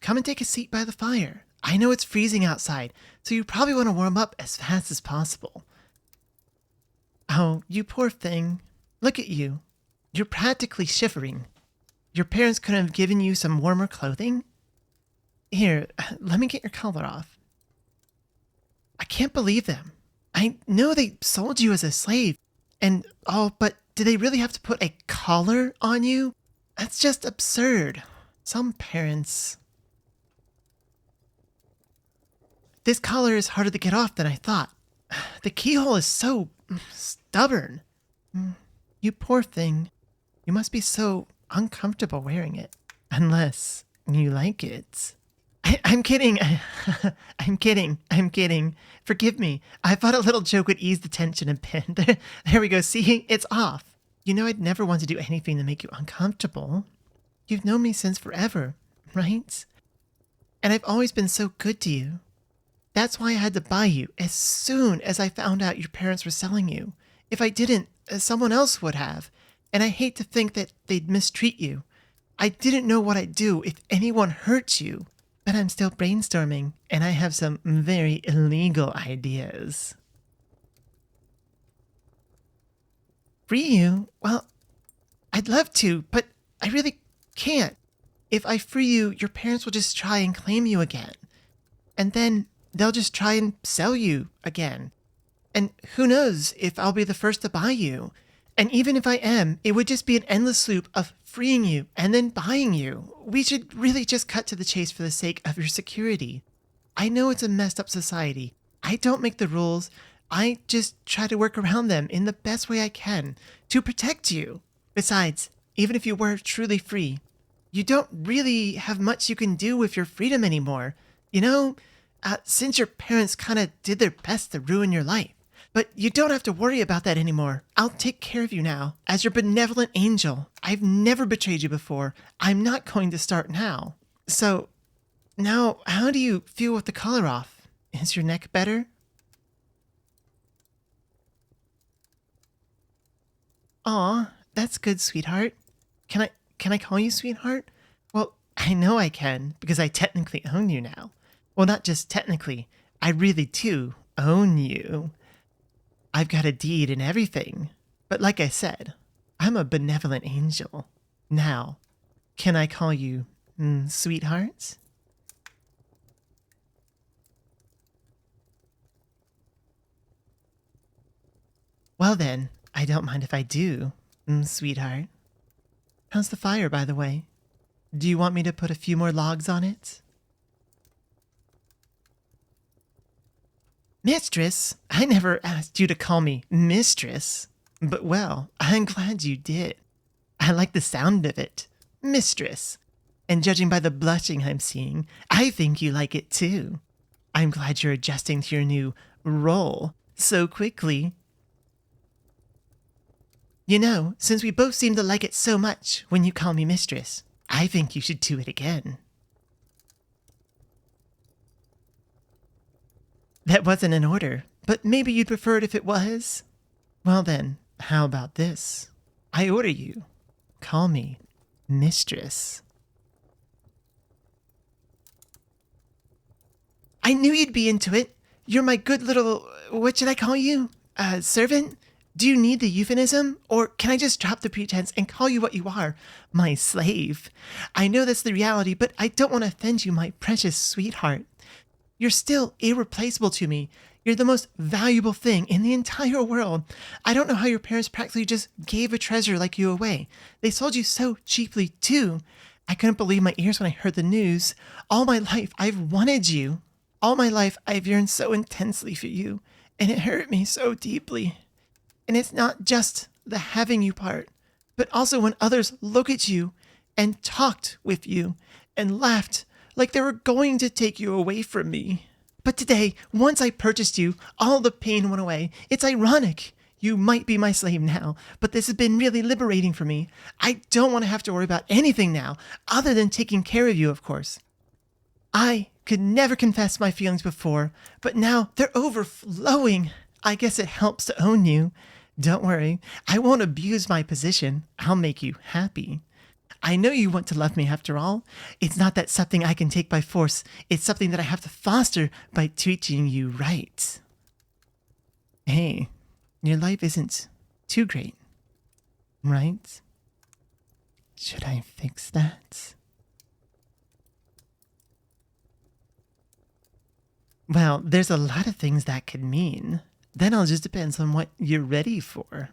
come and take a seat by the fire. I know it's freezing outside, so you probably want to warm up as fast as possible. Oh, you poor thing. Look at you. You're practically shivering. Your parents couldn't have given you some warmer clothing? Here, let me get your collar off. I can't believe them. I know they sold you as a slave, but do they really have to put a collar on you? That's just absurd. Some parents... This collar is harder to get off than I thought. The keyhole is so stubborn. You poor thing. You must be so uncomfortable wearing it. Unless you like it. I'm kidding. I'm kidding. Forgive me. I thought a little joke would ease the tension a bit. There we go. See, it's off. You know I'd never want to do anything to make you uncomfortable. You've known me since forever, right? And I've always been so good to you. That's why I had to buy you as soon as I found out your parents were selling you. If I didn't, someone else would have. And I hate to think that they'd mistreat you. I didn't know what I'd do if anyone hurt you. But I'm still brainstorming, and I have some very illegal ideas. Free you? Well, I'd love to, but I really can't. If I free you, your parents will just try and claim you again. And then they'll just try and sell you again. And who knows if I'll be the first to buy you. And even if I am, it would just be an endless loop of freeing you and then buying you. We should really just cut to the chase for the sake of your security. I know it's a messed up society. I don't make the rules. I just try to work around them in the best way I can to protect you. Besides, even if you were truly free, you don't really have much you can do with your freedom anymore. You know, since your parents kind of did their best to ruin your life. But you don't have to worry about that anymore. I'll take care of you now, as your benevolent angel. I've never betrayed you before. I'm not going to start now. So, now, how do you feel with the collar off? Is your neck better? Aw, that's good, sweetheart. Can I call you sweetheart? Well, I know I can, because I technically own you now. Well, not just technically. I really do own you. I've got a deed and everything. But like I said, I'm a benevolent angel. Now, can I call you sweetheart? Well then, I don't mind if I do, sweetheart. How's the fire, by the way? Do you want me to put a few more logs on it? Mistress? I never asked you to call me Mistress. But well, I'm glad you did. I like the sound of it. Mistress. And judging by the blushing I'm seeing, I think you like it too. I'm glad you're adjusting to your new role so quickly. You know, since we both seem to like it so much when you call me Mistress, I think you should do it again. That wasn't an order, but maybe you'd prefer it if it was? Well then, how about this? I order you. Call me Mistress. I knew you'd be into it. You're my good little... what should I call you? Servant? Do you need the euphemism? Or can I just drop the pretense and call you what you are? My slave. I know that's the reality, but I don't want to offend you, my precious sweetheart. You're still irreplaceable to me. You're the most valuable thing in the entire world. I don't know how your parents practically just gave a treasure like you away. They sold you so cheaply, too. I couldn't believe my ears when I heard the news. All my life, I've wanted you. All my life, I've yearned so intensely for you. And it hurt me so deeply. And it's not just the having you part, but also when others look at you and talked with you and laughed like they were going to take you away from me. But today, once I purchased you, all the pain went away. It's ironic. You might be my slave now, but this has been really liberating for me. I don't want to have to worry about anything now, other than taking care of you, of course. I could never confess my feelings before, but now they're overflowing. I guess it helps to own you. Don't worry, I won't abuse my position. I'll make you happy. I know you want to love me after all. It's not that something I can take by force. It's something that I have to foster by teaching you right. Hey, your life isn't too great, right? Should I fix that? Well, there's a lot of things that could mean. Then it all just depends on what you're ready for.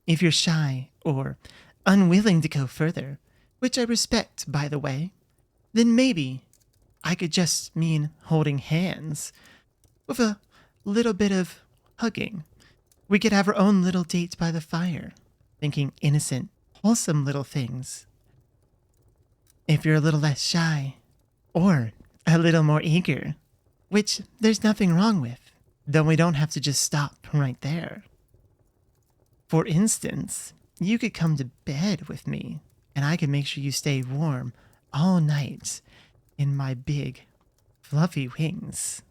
If you're shy or unwilling to go further, which I respect, by the way, then maybe I could just mean holding hands with a little bit of hugging. We could have our own little date by the fire, thinking innocent, wholesome little things. If you're a little less shy, or a little more eager, which there's nothing wrong with, then we don't have to just stop right there. For instance, you could come to bed with me, and I can make sure you stay warm all night in my big, fluffy wings.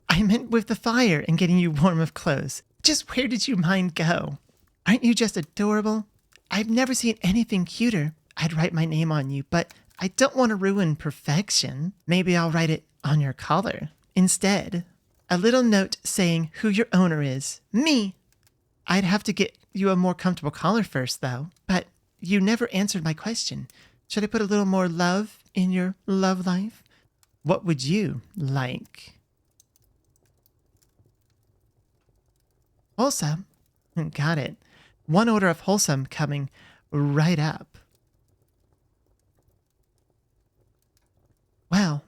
I meant with the fire and getting you warm of clothes. Just where did your mind go? Aren't you just adorable? I've never seen anything cuter. I'd write my name on you, but I don't want to ruin perfection. Maybe I'll write it on your collar. Instead, a little note saying who your owner is. Me. I'd have to get you a more comfortable collar first, though. But you never answered my question. Should I put a little more love in your love life? What would you like? Wholesome. Got it. One order of wholesome coming right up. Well,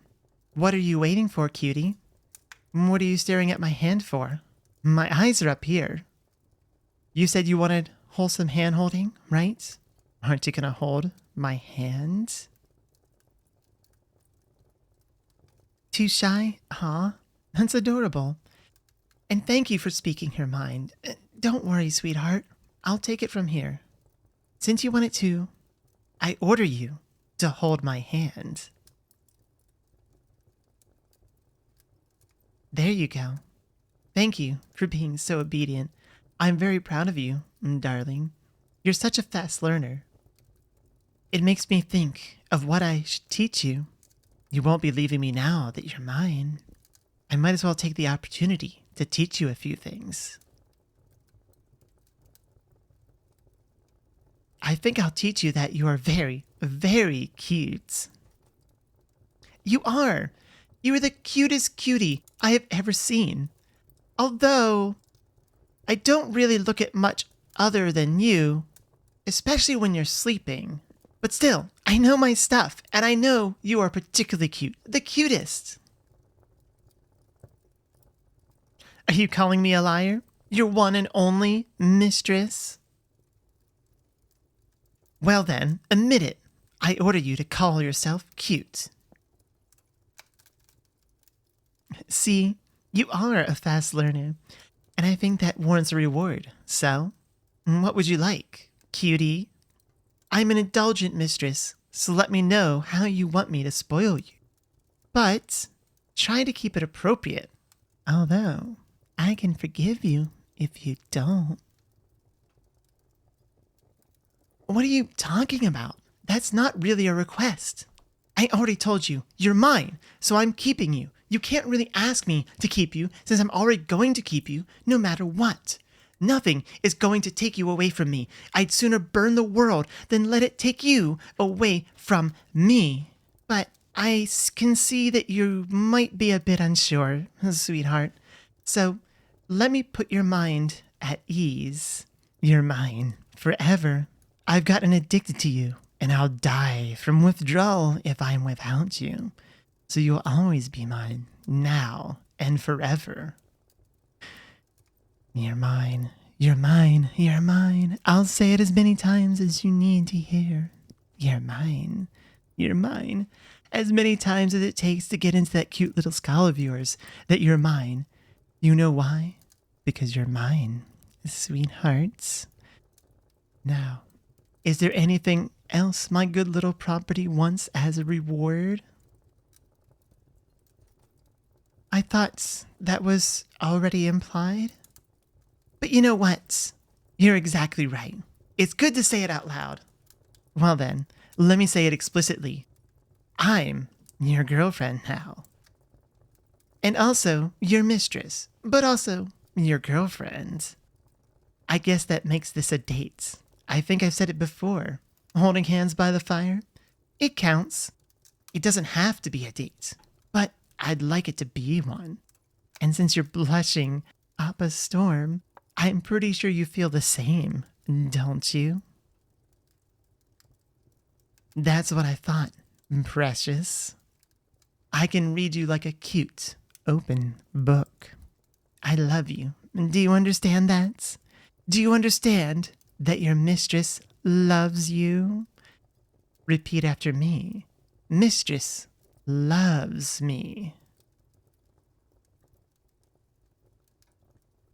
what are you waiting for, cutie? What are you staring at my hand for? My eyes are up here. You said you wanted wholesome hand-holding, right? Aren't you gonna hold my hand? Too shy? Huh? That's adorable. And thank you for speaking your mind. Don't worry, sweetheart. I'll take it from here. Since you want it to, I order you to hold my hand. There you go. Thank you for being so obedient. I'm very proud of you, darling. You're such a fast learner. It makes me think of what I should teach you. You won't be leaving me now that you're mine. I might as well take the opportunity to teach you a few things. I think I'll teach you that you are very, very cute. You are. You are the cutest cutie I have ever seen. Although, I don't really look at much other than you, especially when you're sleeping. But still, I know my stuff, and I know you are particularly cute. The cutest. Are you calling me a liar? Your one and only mistress? Well then, admit it. I order you to call yourself cute. See, you are a fast learner, and I think that warrants a reward. So, what would you like, cutie? I'm an indulgent mistress, so let me know how you want me to spoil you. But try to keep it appropriate, although I can forgive you if you don't. What are you talking about? That's not really a request. I already told you, you're mine, so I'm keeping you. You can't really ask me to keep you since I'm already going to keep you no matter what. Nothing is going to take you away from me. I'd sooner burn the world than let it take you away from me. But I can see that you might be a bit unsure, sweetheart. So let me put your mind at ease. You're mine forever. I've gotten addicted to you, and I'll die from withdrawal if I'm without you. So you'll always be mine, now and forever. You're mine, you're mine, you're mine. I'll say it as many times as you need to hear. You're mine, you're mine. As many times as it takes to get into that cute little skull of yours that you're mine. You know why? Because you're mine, sweethearts. Now, is there anything else my good little property wants as a reward? I thought that was already implied. But you know what? You're exactly right. It's good to say it out loud. Well then, let me say it explicitly. I'm your girlfriend now. And also your mistress, but also your girlfriend. I guess that makes this a date. I think I've said it before. Holding hands by the fire, it counts. It doesn't have to be a date, but I'd like it to be one. And since you're blushing up a storm, I'm pretty sure you feel the same, don't you? That's what I thought, precious. I can read you like a cute, open book. I love you. Do you understand that? Do you understand that your mistress loves you? Repeat after me. Mistress loves me.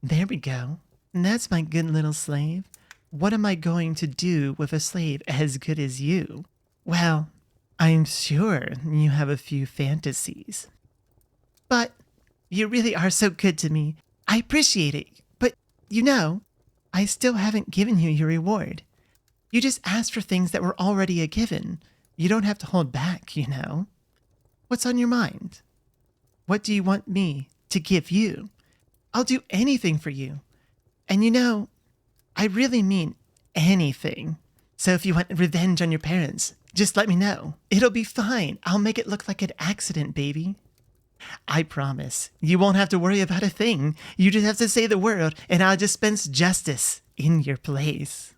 There we go. That's my good little slave. What am I going to do with a slave as good as you? Well, I'm sure you have a few fantasies. But you really are so good to me. I appreciate it. But, I still haven't given you your reward. You just asked for things that were already a given. You don't have to hold back, What's on your mind? What do you want me to give you? I'll do anything for you. And I really mean anything. So if you want revenge on your parents, just let me know. It'll be fine. I'll make it look like an accident, baby. I promise. You won't have to worry about a thing. You just have to say the word, and I'll dispense justice in your place.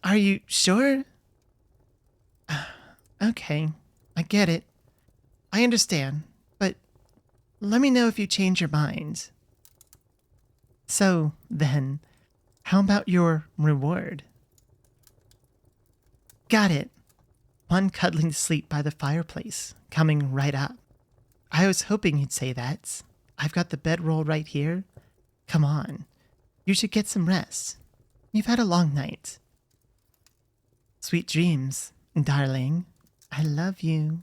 Are you sure? Okay, I get it. I understand, but let me know if you change your mind. So, then, how about your reward? Got it. One cuddling sleep by the fireplace, coming right up. I was hoping you'd say that. I've got the bedroll right here. Come on. You should get some rest. You've had a long night. Sweet dreams, darling. I love you.